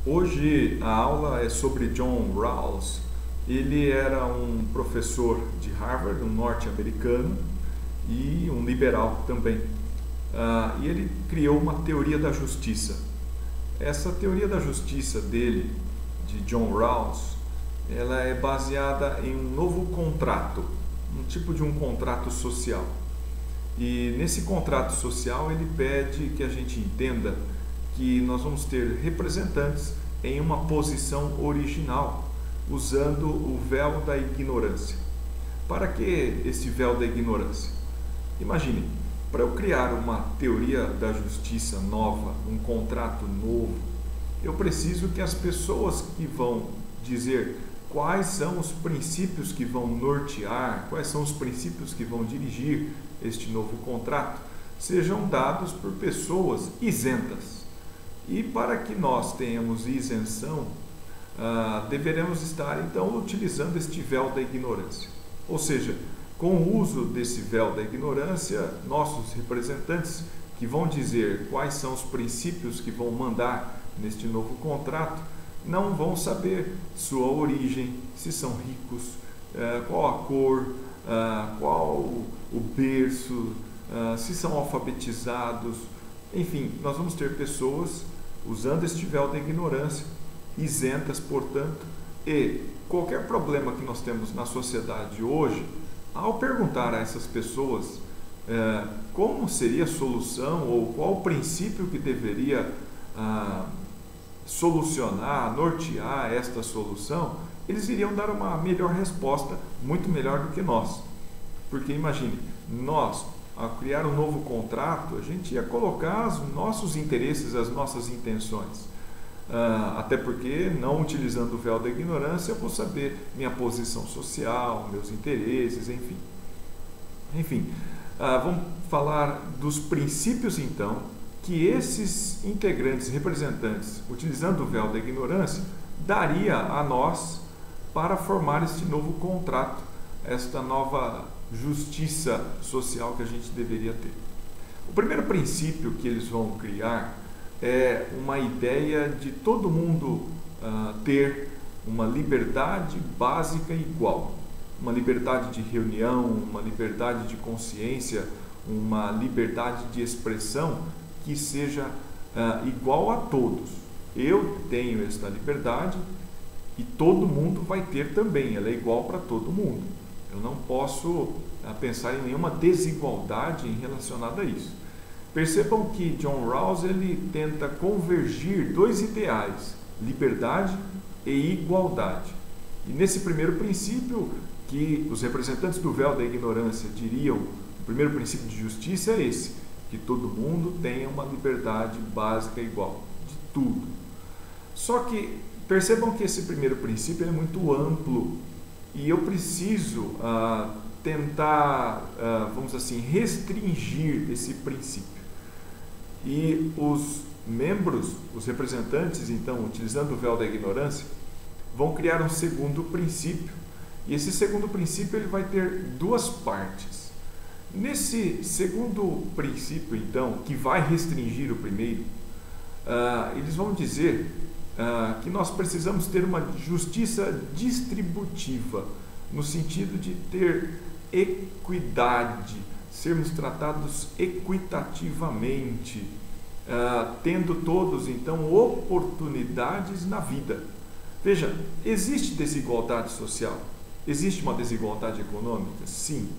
Hoje a aula é sobre John Rawls. Ele era um professor de Harvard, um norte-americano e um liberal também. E ele criou uma teoria da justiça. Essa teoria da justiça dele, de John Rawls, ela é baseada em um novo contrato, um tipo de um contrato social. E nesse contrato social ele pede que a gente entenda que nós vamos ter representantes em uma posição original, usando o véu da ignorância. Para que esse véu da ignorância? Imagine, para eu criar uma teoria da justiça nova, um contrato novo, eu preciso que as pessoas que vão dizer quais são os princípios que vão nortear, quais são os princípios que vão dirigir este novo contrato, sejam dados por pessoas isentas. E para que nós tenhamos isenção, deveremos estar então utilizando este véu da ignorância. Ou seja, com o uso desse véu da ignorância, nossos representantes que vão dizer quais são os princípios que vão mandar neste novo contrato, não vão saber sua origem, se são ricos, qual a cor, qual o berço, se são alfabetizados. Enfim, nós vamos ter pessoas usando este véu da ignorância, isentas, portanto, e qualquer problema que nós temos na sociedade hoje, ao perguntar a essas pessoas como seria a solução ou qual o princípio que deveria solucionar, nortear esta solução, eles iriam dar uma melhor resposta, muito melhor do que nós. Porque imagine, nós, ao criar um novo contrato, a gente ia colocar os nossos interesses, as nossas intenções. Até porque, não utilizando o véu da ignorância, eu vou saber minha posição social, meus interesses, enfim. Vamos falar dos princípios, então, que esses integrantes, representantes, utilizando o véu da ignorância, daria a nós para formar este novo contrato, esta nova justiça social que a gente deveria ter. O primeiro princípio que eles vão criar é uma ideia de todo mundo ter uma liberdade básica igual, uma liberdade de reunião, uma liberdade de consciência, uma liberdade de expressão que seja igual a todos. Eu tenho esta liberdade e todo mundo vai ter também, ela é igual para todo mundo. Eu não posso pensar em nenhuma desigualdade relacionada a isso. Percebam que John Rawls ele tenta convergir dois ideais, liberdade e igualdade. E nesse primeiro princípio, que os representantes do véu da ignorância diriam, o primeiro princípio de justiça é esse, que todo mundo tenha uma liberdade básica igual, de tudo. Só que percebam que esse primeiro princípio é muito amplo e eu preciso tentar, vamos assim, restringir esse princípio. E os membros, os representantes, então, utilizando o véu da ignorância, vão criar um segundo princípio. E esse segundo princípio ele vai ter duas partes. Nesse segundo princípio, então, que vai restringir o primeiro, eles vão dizer que nós precisamos ter uma justiça distributiva, no sentido de ter equidade, sermos tratados equitativamente, tendo todos, então, oportunidades na vida. Veja, existe desigualdade social? Existe uma desigualdade econômica? Sim.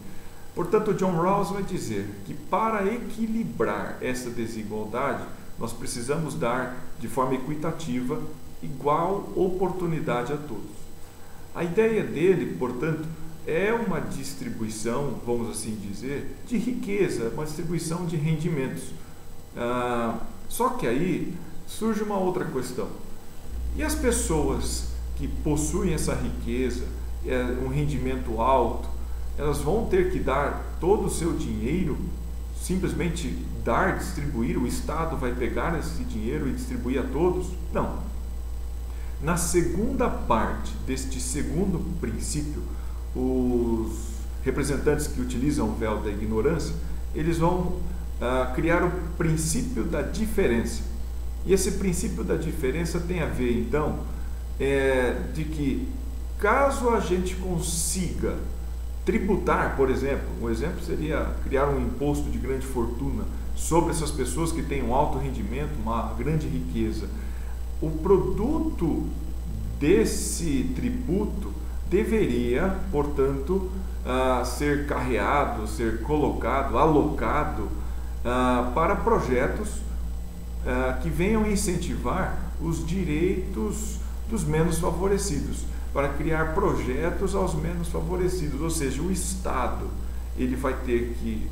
Portanto, John Rawls vai dizer que para equilibrar essa desigualdade, nós precisamos dar de forma equitativa igual oportunidade a todos. A ideia dele, portanto, é uma distribuição, vamos assim dizer, de riqueza, uma distribuição de rendimentos. Só que aí surge uma outra questão. E as pessoas que possuem essa riqueza, um rendimento alto, elas vão ter que dar todo o seu dinheiro, simplesmente dar, distribuir, o Estado vai pegar esse dinheiro e distribuir a todos? Não. Na segunda parte deste segundo princípio, os representantes que utilizam o véu da ignorância, eles vão criar o princípio da diferença. E esse princípio da diferença tem a ver, então, de que caso a gente consiga tributar, por exemplo, um exemplo seria criar um imposto de grande fortuna sobre essas pessoas que têm um alto rendimento, uma grande riqueza, o produto desse tributo deveria, portanto, ser carreado, ser colocado, alocado para projetos que venham incentivar os direitos dos menos favorecidos, para criar projetos aos menos favorecidos, ou seja, o Estado ele vai ter que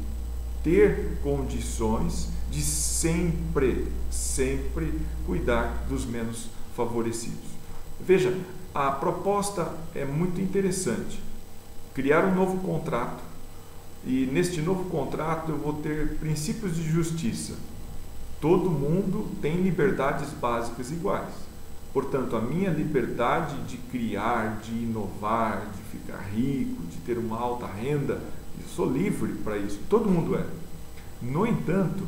ter condições de sempre cuidar dos menos favorecidos. Veja, a proposta é muito interessante. Criar um novo contrato, e neste novo contrato eu vou ter princípios de justiça. Todo mundo tem liberdades básicas iguais. Portanto, a minha liberdade de criar, de inovar, de ficar rico, de ter uma alta renda, eu sou livre para isso, todo mundo é. No entanto,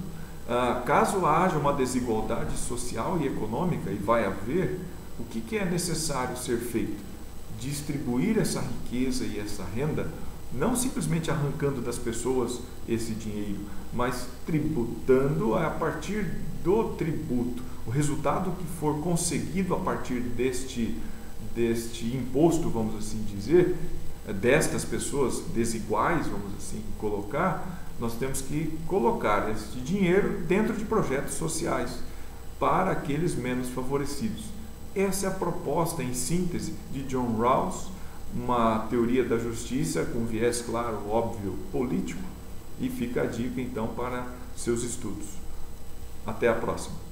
caso haja uma desigualdade social e econômica, e vai haver, o que é necessário ser feito? Distribuir essa riqueza e essa renda, não simplesmente arrancando das pessoas esse dinheiro, mas tributando a partir do tributo. O resultado que for conseguido a partir deste imposto, vamos assim dizer, destas pessoas desiguais, vamos assim colocar, nós temos que colocar este dinheiro dentro de projetos sociais para aqueles menos favorecidos. Essa é a proposta, em síntese, de John Rawls, uma teoria da justiça com viés, claro, óbvio, político, e fica a dica, então, para seus estudos. Até a próxima.